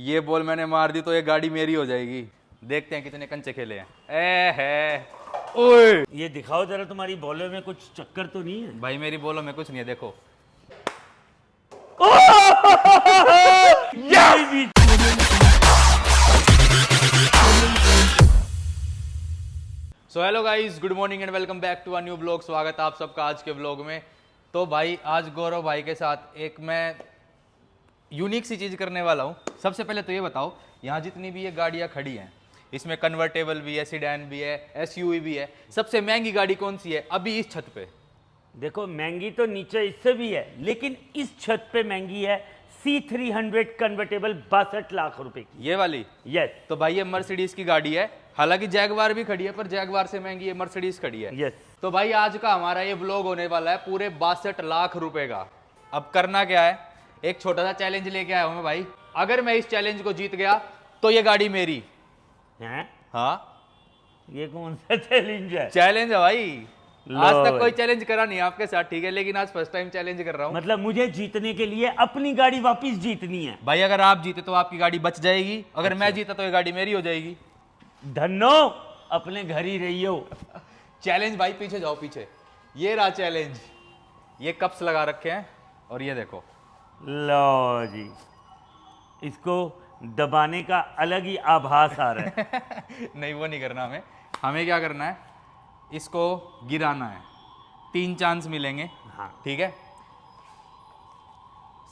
ये बॉल मैंने मार दी तो ये गाड़ी मेरी हो जाएगी। देखते हैं कितने कंचे खेले हैं। ए है ओए ये दिखाओ जरा, तुम्हारी बॉलों में कुछ चक्कर तो नहीं है? भाई मेरी बॉलों में कुछ नहीं है, देखो। So hello guys, good morning and welcome back to a new blog. स्वागत है आप सबका आज के ब्लॉग में। तो भाई आज गौरव भाई के साथ एक मैं यूनिक सी चीज़ करने वाला हूँ। सबसे पहले तो ये बताओ, यहाँ जितनी भी ये गाड़ियाँ खड़ी हैं इसमें कन्वर्टेबल भी है, सीडैन भी है, एसयूवी भी है। सबसे महंगी गाड़ी कौन सी है अभी इस छत पे? देखो, महंगी तो नीचे इससे भी है, लेकिन इस छत पे महंगी है C300 कन्वर्टेबल 62 लाख रुपए की। ये वाली? यस। तो भाई ये मर्सिडीज की गाड़ी है। हालांकि जैगवार भी खड़ी है पर जैगवार से महंगी ये मर्सिडीज खड़ी है। यस। तो भाई आज का हमारा ये व्लॉग होने वाला है पूरे 62 लाख रुपए का। अब करना क्या है, एक छोटा सा चैलेंज लेके आया हूं मैं भाई। अगर मैं इस चैलेंज को जीत गया तो ये गाड़ी मेरी हैं? हाँ, ये कौन सा चैलेंज है? चैलेंज है भाई। आज तक भाई। कोई चैलेंज करा नहीं आपके साथ, ठीक है, लेकिन आज फर्स्ट टाइम चैलेंज कर रहा हूँ। मतलब मुझे जीतने के लिए अपनी गाड़ी वापस जीतनी है। भाई अगर आप जीते तो आपकी गाड़ी बच जाएगी, अगर मैं जीता तो ये गाड़ी मेरी हो जाएगी। धन्नो, अपने घर ही रहियो। चैलेंज भाई, पीछे जाओ पीछे। ये रहा चैलेंज। ये कप्स लगा रखे हैं और ये देखो। लो जी, इसको दबाने का अलग ही आभास आ रहा है। नहीं, वो नहीं करना हमें। हमें क्या करना है, इसको गिराना है। 3 चांस मिलेंगे। हाँ। ठीक है,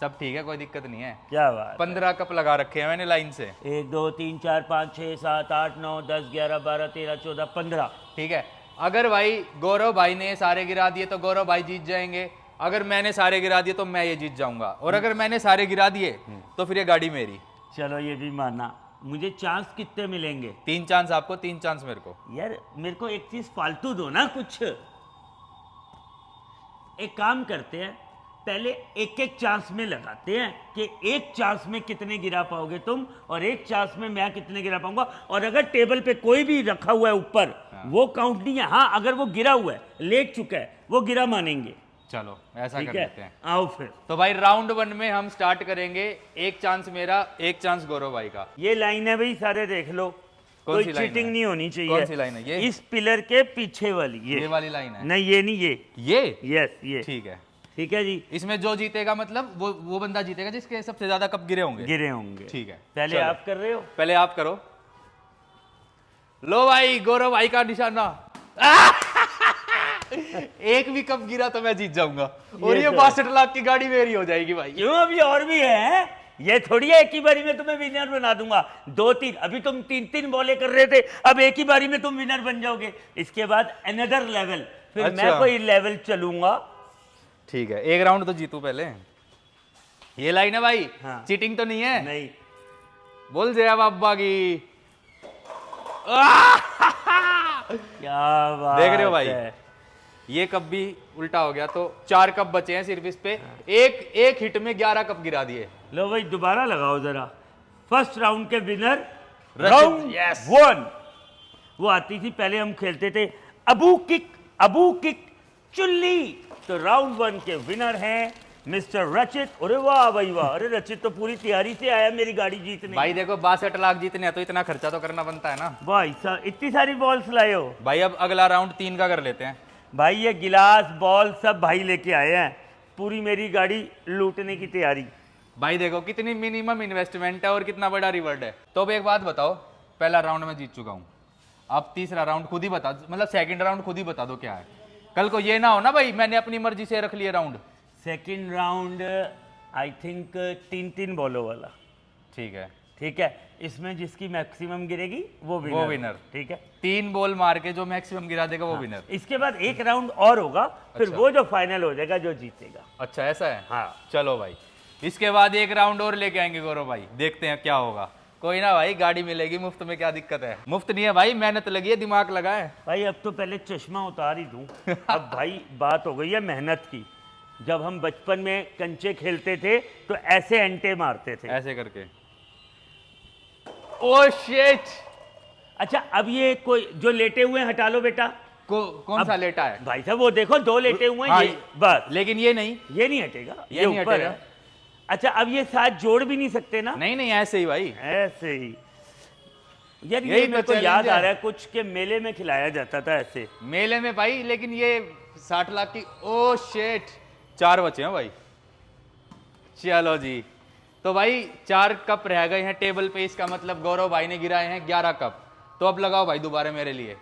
सब ठीक है, कोई दिक्कत नहीं है। क्या बात है। 15 कप लगा रखे हैं मैंने लाइन से। 1 2 3 4 5 6 7 8 9 10 11 12 13 14 15। ठीक है, अगर भाई गौरव भाई ने सारे गिरा दिए तो गौरव भाई जीत जाएंगे। अगर मैंने सारे गिरा दिए तो मैं ये जीत जाऊंगा। और अगर मैंने सारे गिरा दिए तो फिर ये गाड़ी मेरी। चलो, ये भी माना। मुझे चांस कितने मिलेंगे? 3 चांस आपको, 3 चांस मेरे को। यार, मेरे को एक चीज फालतू दो ना कुछ। एक काम करते हैं, पहले एक एक चांस में लगाते हैं कि एक चांस में कितने गिरा पाओगे तुम और एक चांस में मैं कितने गिरा पाऊंगा। और अगर टेबल पे कोई भी रखा हुआ है ऊपर, वो काउंट नहीं है। हाँ, अगर वो गिरा हुआ है, लेट चुका है, वो गिरा मानेंगे। चलो ऐसा ठीक कर लेते हैं। है, आओ फिर। तो भाई राउंड 1 में हम स्टार्ट करेंगे। एक चांस मेरा, एक चांस गौरव भाई का। ये लाइन है भाई, सारे देख लो। कौन कोई सी लाइन चीटिंग है? नहीं होनी चाहिए। कौन सी लाइन है ये? इस पिलर के पीछे वाली, ये वाली लाइन है? नहीं, ये नहीं, ये यस, ये ठीक है। ठीक है जी। इसमें जो जीतेगा मतलब वो बंदा जीतेगा जिसके सबसे ज्यादा कप गिरे होंगे। गिरे होंगे। ठीक है, पहले चलो। आप कर रहे हो? पहले आप करो। लो भाई, गौरव भाई का निशाना। एक भी कप गिरा तो मैं जीत जाऊंगा और ये 62 लाख की गाड़ी मेरी हो जाएगी भाई। क्यों, अभी और भी है। ये थोड़ी है एक ही बारी में तुम्हें विनर बना दूंगा। 2-3, अभी तुम 3-3 बॉले कर रहे थे, अब एक ही बारी में तुम विनर बन जाओगे। इसके बाद अनदर लेवल, फिर अच्छा। मैं कोई लेवल चलूंगा। ठीक है, एक राउंड तो जीतू पहले। ये लाइन है भाई। हाँ। चीटिंग तो नहीं है? नहीं। बोल जय बाबा की। क्या बात देख रहे हो भाई, है। ये कप भी उल्टा हो गया तो 4 कप बचे हैं सिर्फ इस पे। एक हिट में 11 कप गिरा दिए। लो भाई, दोबारा लगाओ जरा। फर्स्ट राउंड के विनर रचित, राउंड yes। 1। वो आती थी, पहले हम खेलते थे अबू किक चुल्ली। तो राउंड 1 के विनर हैं मिस्टर रचित। अरे वाह भाई वाह। अरे रचित तो पूरी तैयारी से आया मेरी गाड़ी जीतने। भाई देखो, 62 लाख जीतने हैं तो इतना खर्चा तो करना बनता है ना भाई साहब, इतनी सारी बॉल्स लाए हो। भाई। अब अगला राउंड 3 का कर लेते हैं। भाई ये गिलास बॉल सब भाई लेके आए हैं, पूरी मेरी गाड़ी लूटने की तैयारी। भाई देखो कितनी मिनिमम इन्वेस्टमेंट है और कितना बड़ा रिवॉर्ड है। तो अब एक बात बताओ, पहला राउंड में जीत चुका हूं, अब तीसरा राउंड खुद ही बता, मतलब सेकंड राउंड खुद ही बता दो क्या है। कल को ये ना हो ना भाई मैंने अपनी मर्जी से रख लिया round. Second round I think 3-3 बॉलों वाला। ठीक है, ठीक है, इसमें जिसकी मैक्सिमम गिरेगी वो विनर। ठीक है, 3 बॉल मार के जो मैक्सिमम गिरा देगा वो विनर। इसके बाद एक राउंड और होगा, फिर अच्छा। वो जो फाइनल हो जाएगा जो जीतेगा। अच्छा ऐसा है? हाँ। चलो भाई, इसके बाद एक राउंड और लेके आएंगे गौरव भाई, देखते हैं क्या होगा। कोई ना भाई, गाड़ी मिलेगी मुफ्त में, क्या दिक्कत है। मुफ्त नहीं है भाई, मेहनत लगी है, दिमाग लगा है। भाई अब तो पहले चश्मा उतार ही दूं। अब भाई बात हो गई है मेहनत की। जब हम बचपन में कंचे खेलते थे तो ऐसे अंटे मारते थे, ऐसे करके। Oh shit. अच्छा, अब ये कोई जो लेटे हुए हैं हटा लो बेटा। कौन सा लेटा है? भाई साहब वो देखो, 2 लेटे हुए हैं। हाँ, ये बस, लेकिन ये नहीं, ये नहीं हटेगा, ये नहीं ऊपर हटेगा। है। अच्छा अब ये साथ जोड़ भी नहीं सकते ना? नहीं नहीं, ऐसे ही भाई, ऐसे ही। यार यही ये तो मेरे को challenge याद आ है। रहा है कुछ के मेले में खिलाया जाता था ऐसे। मेले में भाई, लेकिन ये 60 लाख की, ओ शेट, 4 बचे हैं भाई। चलो जी, तो भाई 4 कप रह गए हैं टेबल पे, इसका मतलब गौरव भाई ने गिराए हैं 11 कप। तो अब लगाओ भाई दोबारा मेरे लिए,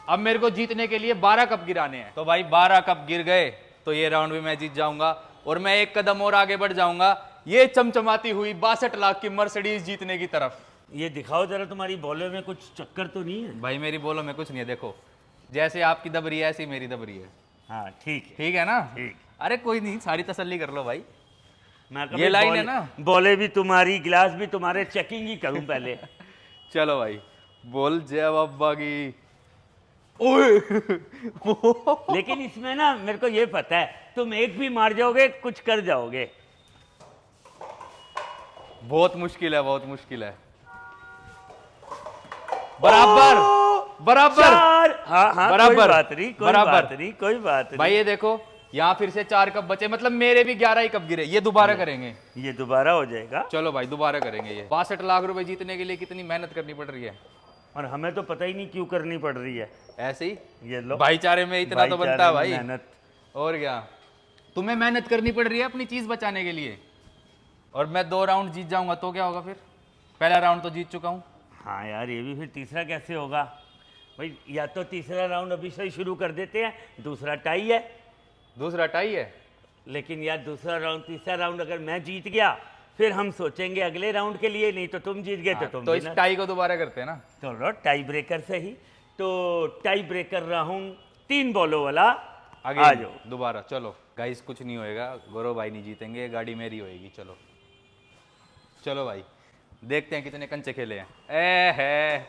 अब मेरे को जीतने के लिए 12 कप गिराने हैं। तो भाई 12 कप गिर गए तो ये राउंड भी मैं जीत जाऊंगा, और मैं एक कदम और आगे बढ़ जाऊंगा ये चमचमाती हुई 62 लाख की मर्सिडीज जीतने की तरफ। ये दिखाओ जरा, तुम्हारी बॉलर में कुछ चक्कर तो नहीं है? भाई मेरी बोलो में कुछ नहीं है, देखो जैसे आपकी दबरी है ऐसी मेरी दबरी है। हाँ ठीक है। ठीक है ना? ठीक। अरे कोई नहीं, सारी तसल्ली कर लो भाई। मैं ये लाइन है ना? बॉले भी तुम्हारी, गिलास भी तुम्हारे, चेकिंग ही करूं पहले। चलो भाई, बोल जय अब्बा की। ओए लेकिन इसमें ना मेरे को ये पता है तुम एक भी मार जाओगे कुछ कर जाओगे। बहुत मुश्किल है, बहुत मुश्किल है। बराबर बराबर। हाँ हाँ, बराबर, कोई बात नहीं, कोई बराबर। बात नहीं, कोई बात नहीं। भाई ये देखो, यहाँ फिर से 4 कप बचे, मतलब मेरे भी 11 ही कप गिरे। ये दोबारा करेंगे, ये दोबारा हो जाएगा। चलो भाई दोबारा करेंगे। ये 62 लाख रुपए जीतने के लिए कितनी मेहनत करनी पड़ रही है, और हमें तो पता ही नहीं क्यों करनी पड़ रही है। ऐसे ही ये लो, भाईचारे में इतना तो भाईचारे बनता है में भाई। मेहनत। और क्या, तुम्हें मेहनत करनी पड़ रही है अपनी चीज बचाने के लिए, और मैं 2 राउंड जीत जाऊंगा तो क्या होगा फिर? पहला राउंड तो जीत चुका हूँ। हाँ यार, ये भी फिर तीसरा कैसे होगा भाई? या तो तीसरा राउंड अभी से ही शुरू कर देते हैं, दूसरा टाई है। दूसरा टाई है, लेकिन यार दूसरा राउंड तीसरा राउंड अगर मैं जीत गया फिर हम सोचेंगे अगले राउंड के लिए, नहीं तो तुम जीत गए तो तुम तो इस winner। टाई को दोबारा करते हैं ना? चलो टाई ब्रेकर से ही, तो टाई ब्रेकर राउंड 3 बॉलों वाला आगे आ जाओ। दोबारा। चलो गाइस, कुछ नहीं होएगा, गौरव भाई नहीं जीतेंगे, गाड़ी मेरी होएगी। चलो चलो भाई, देखते हैं कितने कंचे खेले हैं। ए है,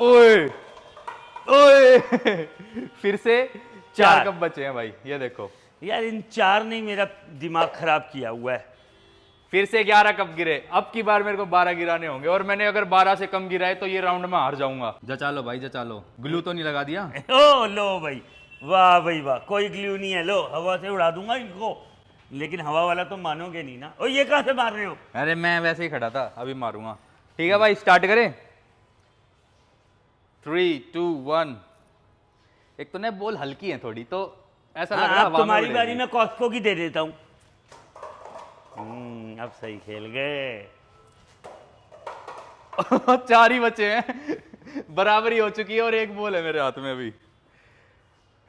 ओए ओए फिर से 4 चार। कप बचे हैं भाई, ये देखो। यार इन 4 ने मेरा दिमाग खराब किया हुआ है। फिर से 11 कप गिरे, अब की बार मेरे को 12 गिराने होंगे, और मैंने अगर 12 से कम गिराए तो ये राउंड में हार जाऊंगा। जचा लो भाई, जचा लो। ग्लू तो नहीं लगा दिया? ओ लो भाई, वाह भाई वाह, कोई ग्लू नहीं है। लो हवा से उड़ा दूंगा इनको, लेकिन हवा वाला तो मानोगे नहीं ना। ओ ये कहाँ से मार रहे हो? अरे मैं वैसे ही खड़ा था, अभी मारूंगा। ठीक है भाई, स्टार्ट करें। 3 2 1। एक तो ना बॉल हल्की है थोड़ी, तो ऐसा लग रहा है अब हवा में तुम्हारी उड़ेगी। बारी में कॉस्को की दे देता हूँ। अब सही खेल गए। 4 ही बचे हैं, बराबरी हो चुकी है, और एक बॉल है मेरे हाथ में अभी।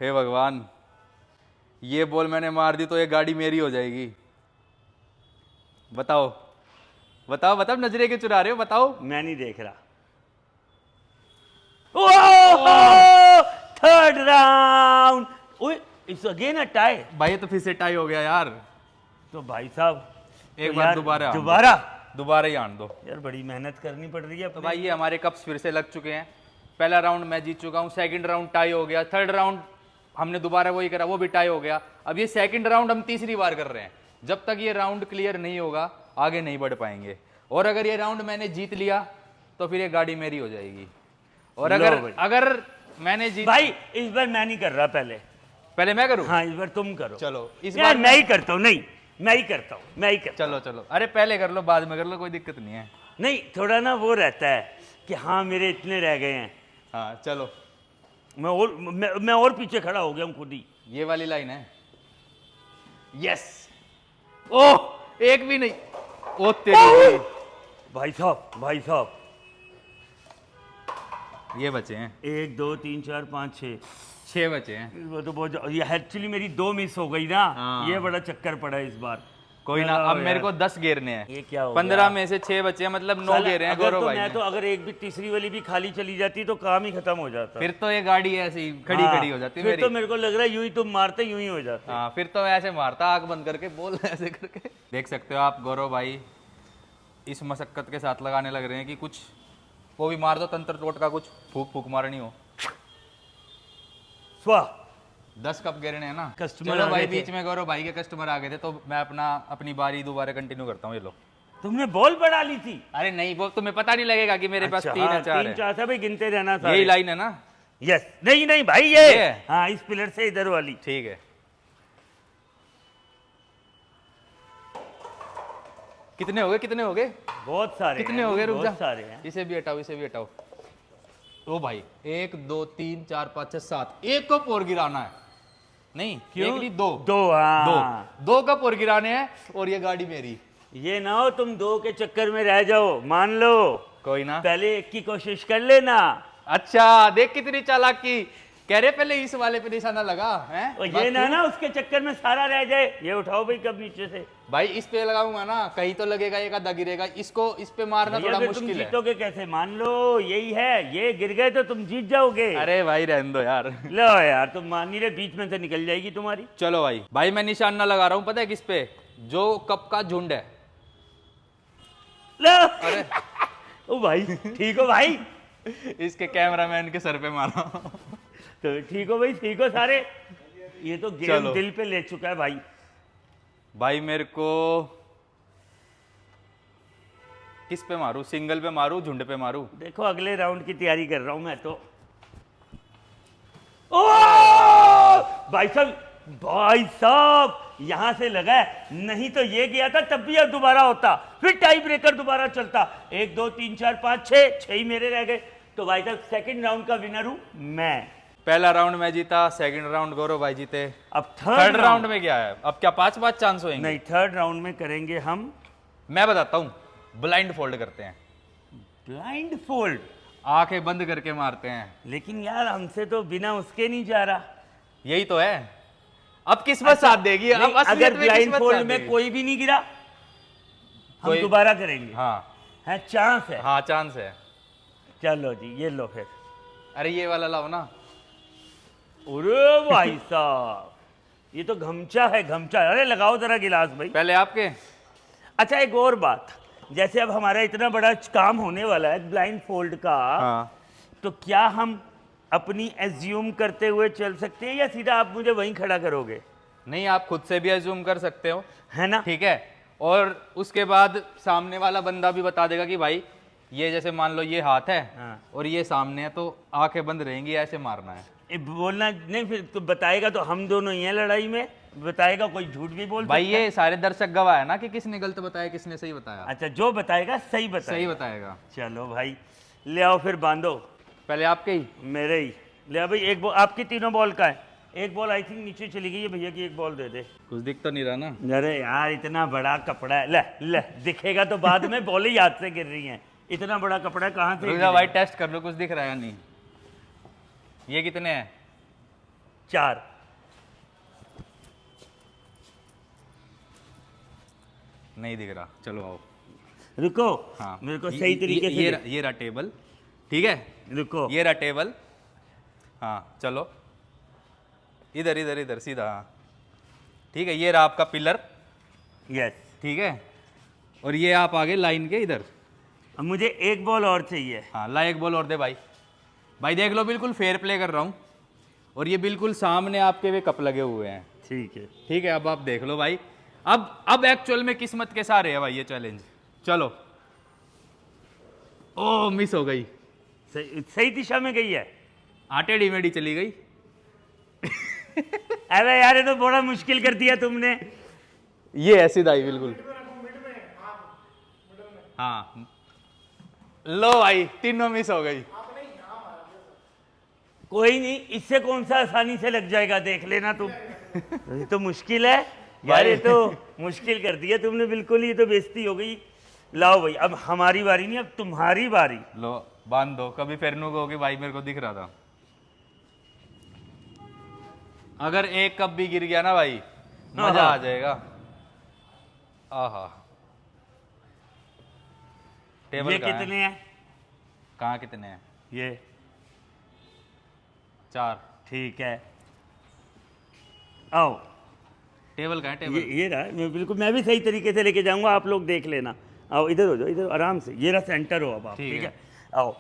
हे भगवान, ये बॉल मैंने मार दी तो ये गाड़ी मेरी हो जाएगी। बताओ बताओ बताओ, नजरे क्यों चुरा रहे हो, बताओ। मैं नहीं देख रहा। Third round. ओए इट्स अगेन अ टाई। भाई ये तो फिर से टाई हो गया यार। तो भाई साहब एक तो बार यार, दोबारा आन दो। दोबारा दोबारा ही आन दो। यार बड़ी मेहनत करनी पड़ रही है तो अपने। भाई ये हमारे कप्स फिर से लग चुके हैं। पहला राउंड मैं जीत चुका हूँ, सेकंड राउंड टाई हो गया, थर्ड राउंड हमने दोबारा वही करा, वो भी टाई हो गया। अब ये सेकंड राउंड हम तीसरी बार कर रहे हैं। जब तक ये राउंड क्लियर नहीं होगा आगे नहीं बढ़ पाएंगे, और अगर ये राउंड मैंने जीत लिया तो फिर ये गाड़ी मेरी हो जाएगी। और लो अगर भाई। अगर मैंने जीत, भाई इस बार मैं नहीं कर रहा, पहले मैं करूँ? हाँ इस बार तुम करो। चलो इस यार बार मैं ही करता हूँ। नहीं मैं ही करता हूँ, मैं ही करता चलो चलो, अरे पहले कर लो बाद में कर लो, कोई दिक्कत नहीं है। हूँ। नहीं थोड़ा ना वो रहता है कि हाँ मेरे इतने रह गए हैं। हाँ चलो, मैं और पीछे खड़ा हो गया हूँ खुद ही। ये वाली लाइन है। यस। ओह एक भी नहीं। ओ तेरी, भाई साहब ये बचे हैं 1 2 3 4 5 6। 6 बचे हैं। वो तो बहुत ये एक्चुअली मेरी 2 मिस हो गई ना। हाँ। ये बड़ा चक्कर पड़ा है इस बार। कोई ना, अब मेरे को 10 घेरने हैं। ये क्या हो 15 में से 6 बचे हैं, मतलब 9 साला, घेरे हैं अगर गौरव तो भाई मैं ने। तो अगर एक भी तीसरी वाली भी खाली चली जाती तो काम ही खत्म हो जाता। फिर तो ये गाड़ी ऐसी खड़ी हाँ, खड़ी हो जाती फिर मेरी। तो मेरे को लग रहा है यूं ही तुम मारते यूं ही हो जाते। हाँ फिर तो ऐसे मारता, आंख बंद करके बोल ऐसे करके। देख सकते हो आप, गौरव भाई इस मशक्कत के साथ लगाने लग रहे हैं कि कुछ वो भी मार दो, तंत्र टोट का कुछ फूक फूक मारनी हो। स्वाह 10 कप गिरने हैं ना। कस्टमर चलो आ भाई, गए थे। बीच में गौरव भाई के कस्टमर आ गए थे, तो मैं अपनी बारी दोबारा कंटिन्यू करता हूँ। ये लो। तुमने बॉल बढ़ा ली थी। अरे नहीं, वो तुम्हें पता नहीं लगेगा कि मेरे पास 3 है 4 3 है। 4 था भाई, गिनते रहना था। यही लाइन है ना? यस। नहीं भाई ये ये है? हाँ इस पिलर से इधर वाली। ठीक है। कितने हो गए, कितने हो गए, बहुत सारे कितने हैं, हो गए, रुक बहुत जा, सारे हैं। इसे भी हटाओ, इसे भी हटाओ। ओ भाई 1 2 3 4 5 6 7, एक कप और गिराना है। नहीं क्यों? एक नहीं, दो दो, हाँ। दो कप और गिराने हैं, और ये गाड़ी मेरी। ये ना हो तुम दो के चक्कर में रह जाओ, मान लो। कोई ना। पहले एक की कोशिश कर लेना। अच्छा देख कितनी चालाकी, कह रहे पहले इस वाले पे निशाना लगा है। और ये ना उसके चक्कर में सारा रह जाए। ये उठाओ भाई कब नीचे से। भाई इस पे लगाऊंगा ना, कहीं तो लगेगा, एक आधा गिरेगा, इसको इस पे मारना भैया थोड़ा फिर तुम मुश्किल है। जीतोगे कैसे, मान लो यही है, ये गिर गए तो तुम जीत जाओगे। अरे भाई रहने दो यार। लो यार, तुम मान नहीं रहे, बीच में से निकल जाएगी तुम्हारी। चलो भाई, भाई मैं निशान ना लगा रहा हूँ, पता है किस पे, जो कप का झुंड है। लो अरे ओ भाई, ठीक हो भाई? इसके कैमरामैन के सर पे मारा। तो ठीक हो भाई, ठीक हो सारे। ये तो गेम चलो। दिल पे ले चुका है भाई। भाई मेरे को किस पे मारूं, सिंगल पे मारूं, झुंड पे मारूं? देखो अगले राउंड की तैयारी कर रहा हूं मैं तो। ओ भाई साहब, भाई साहब यहां से लगा है, नहीं तो ये गया था तब भी अब दोबारा होता, फिर टाई ब्रेकर दोबारा चलता। 1 2 3 4 5 6 ही मेरे रह गए। तो भाई साहब सेकंड राउंड का विनर हूं मैं। पहला राउंड मैं जीता, सेकंड राउंड गौरव भाई जीते। अब थर्ड राउंड में क्या है, अब क्या 5-5 चांस होंगे? नहीं, थर्ड राउंड में करेंगे हम, मैं बताता हूँ, ब्लाइंड फोल्ड करते हैं, ब्लाइंड फोल्ड। आंखें बंद करके मारते हैं। लेकिन यार हमसे तो बिना उसके नहीं जा रहा। यही तो है, अब किस्मत साथ देगी। अब नहीं, असलियत अगर में ब्लाइंड किस्मत फोल्ड साथ में देगी। कोई भी नहीं गिरा, हम कोई- दोबारा करेंगे। हाँ है, चांस है। हाँ चांस है। चलो जी, ये लो फिर। अरे ये वाला लाओ ना। अरे भाई साहब, ये तो घमचा है, घमचा। अरे लगाओ जरा गिलास भाई। पहले आपके। अच्छा एक और बात, जैसे अब हमारा इतना बड़ा काम होने वाला है ब्लाइंड फोल्ड का, हाँ तो क्या हम अपनी एज्यूम करते हुए चल सकते हैं या सीधा आप मुझे वहीं खड़ा करोगे? नहीं, आप खुद से भी अज्यूम कर सकते हो, है ना? ठीक है। और उसके बाद सामने वाला बंदा भी बता देगा कि भाई ये जैसे मान लो ये हाथ है, हाँ। और ये सामने है, तो आंखें बंद रहेंगी, ऐसे मारना है। बोलना नहीं, फिर तो बताएगा तो हम दोनों ही हैं लड़ाई में, बताएगा कोई झूठ भी बोल भाई सकता है। ये सारे दर्शक गवाह है ना कि किसने गलत बताया, किसने सही बताया। अच्छा, जो बताएगा सही बताएगा। सही बताएगा। चलो भाई, ले आओ फिर बांधो। पहले आपके ही। मेरे ही ले आओ भाई। एक बॉल आपकी, तीनों बॉल का है। एक बॉल आई थिंक नीचे चली गई है, भैया की एक बॉल दे दे। कुछ दिख तो नहीं रहा ना। अरे यार, इतना बड़ा कपड़ा है, ले ले, दिखेगा तो बाद में, बॉल ही हाथ से गिर रही हैं। इतना बड़ा कपड़ा है, कहाँ से रुक जा गिरेगा? भाई, टेस्ट कर लो कुछ दिख रहा है या नहीं। ये कितने हैं? 4। नहीं दिख रहा, चलो आओ। रुको, हाँ मेरे को सही तरीके से ये रहा टेबल, ठीक है, रुको। ये रहा टेबल। हाँ चलो, इधर इधर इधर सीधा, हाँ ठीक है। ये रहा आपका पिलर, यस। ठीक है, और ये आप आगे लाइन के इधर। अब मुझे एक बॉल और चाहिए। हाँ ला, एक बॉल और दे भाई। भाई देख लो, बिल्कुल फेयर प्ले कर रहा हूँ, और ये बिल्कुल सामने आपके वे कप लगे हुए हैं, ठीक है। ठीक है। अब आप देख लो भाई, अब एक्चुअल में किस्मत के सहारे है भाई ये चैलेंज। चलो, ओ मिस हो गई, सही दिशा में गई है। टेढ़ी मेढ़ी चली गई। अरे यार, ये तो बड़ा मुश्किल कर दिया तुमने। ये है सीधा ही बिल्कुल। हाँ लो भाई, तीनों मिस हो गई। कोई नहीं, इससे कौन सा आसानी से लग जाएगा, देख लेना तुम। ये तो मुश्किल है यार, ये तो मुश्किल कर दिया तुमने बिल्कुल। ये तो बेइज्जती हो गई। लाओ भाई, अब हमारी बारी नहीं, अब तुम्हारी बारी। लो बांध दो, कभी फेरनू को होगी भाई, मेरे को दिख रहा था। अगर एक कप भी गिर गया ना भाई, मजा आ जाएगा। आहा, टेबल ये कहाँ है? कितने हैं? कहाँ कितने हैं? ये 4। ठीक है, आओ। टेबल कहाँ है? टेबल ये रहा, मैं बिल्कुल, मैं भी सही तरीके से लेके जाऊंगा, आप लोग देख लेना। आओ, इधर हो जाओ, इधर आराम से। ये रहा, सेंटर हो अब आप, ठीक ठीक है। है? आओ,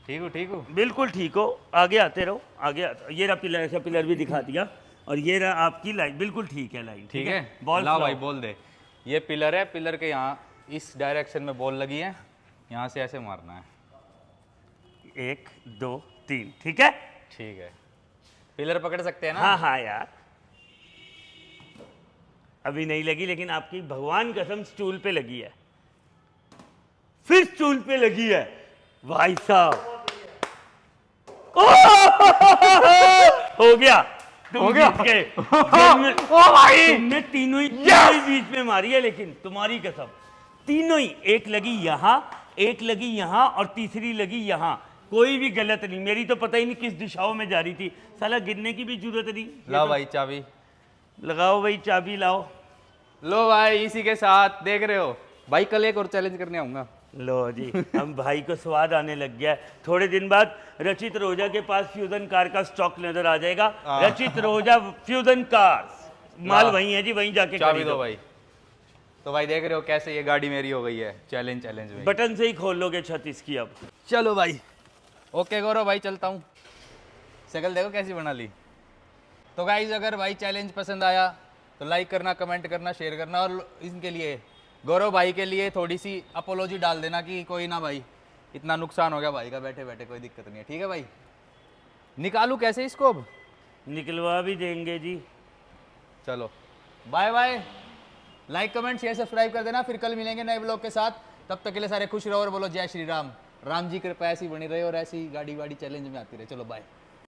ठीक हो, ठीक हो। बिल्कुल ठीक हो, आगे आते रहो, आगे आते। ये रहा पिलर, ऐसा पिलर भी दिखा दिया, और ये रहा आपकी लाइन, बिल्कुल ठीक है लाइन। ठीक है, बॉल लाओ भाई, बोल दे। ये पिलर है, पिलर के यहाँ इस डायरेक्शन में बॉल लगी है, यहाँ से ऐसे मारना है। 1 2 3, ठीक है। ठीक है, पिलर पकड़ सकते हैं ना? हाँ हाँ यार, अभी नहीं लगी, लेकिन आपकी भगवान कसम स्टूल पे लगी है, फिर स्टूल पे लगी है भाई साहब। हो गया, तुम जीत गए। ओ भाई तुमने तीनों ही बीच में मारी है, लेकिन तुम्हारी कसम तीनों ही, एक लगी यहाँ, एक लगी यहाँ और तीसरी लगी यहाँ, कोई भी गलत नहीं। मेरी तो पता ही नहीं किस दिशाओं में जा रही थी, साला गिनने की भी जरूरत नहीं। लाओ भाई चाबी, लगाओ भाई चाबी लाओ। लो भाई इसी के साथ देख रहे हो भाई, कल एक और चैलेंज करने आऊंगा। लो जी, हम भाई को स्वाद आने लग गया है। थोड़े दिन बाद रचित रोजा के पास फ्यूजन कार का स्टॉक नजर आ जाएगा। रचित रोजा फ्यूजन कार्स, माल वही है जी, वहीं जाके चाबी खरीदो। दो भाई। तो भाई देख रहे हो कैसे ये गाड़ी मेरी हो गई है चैलेंज में। बटन से ही खोल लोगे छत इसकी अब। चलो भाई, ओके गौरव भाई चलता हूँ। शक्ल देखो कैसी बना ली। तो गाइज अगर भाई चैलेंज पसंद आया तो लाइक करना, कमेंट करना, शेयर करना, और इनके लिए गौरव भाई के लिए थोड़ी सी अपोलॉजी डाल देना कि कोई ना भाई, इतना नुकसान हो गया भाई का बैठे बैठे, कोई दिक्कत नहीं है, ठीक है भाई। निकालूं कैसे इसको अब? निकलवा भी देंगे जी। चलो bye bye, like comment share subscribe कर देना। फिर कल मिलेंगे नए ब्लॉग के साथ, तब तक के लिए सारे खुश रहो और बोलो जय श्री राम। राम जी कृपा ऐसी बनी रहे और ऐसी गाड़ी वाड़ी चैलेंज में आती रहे। चलो बाय।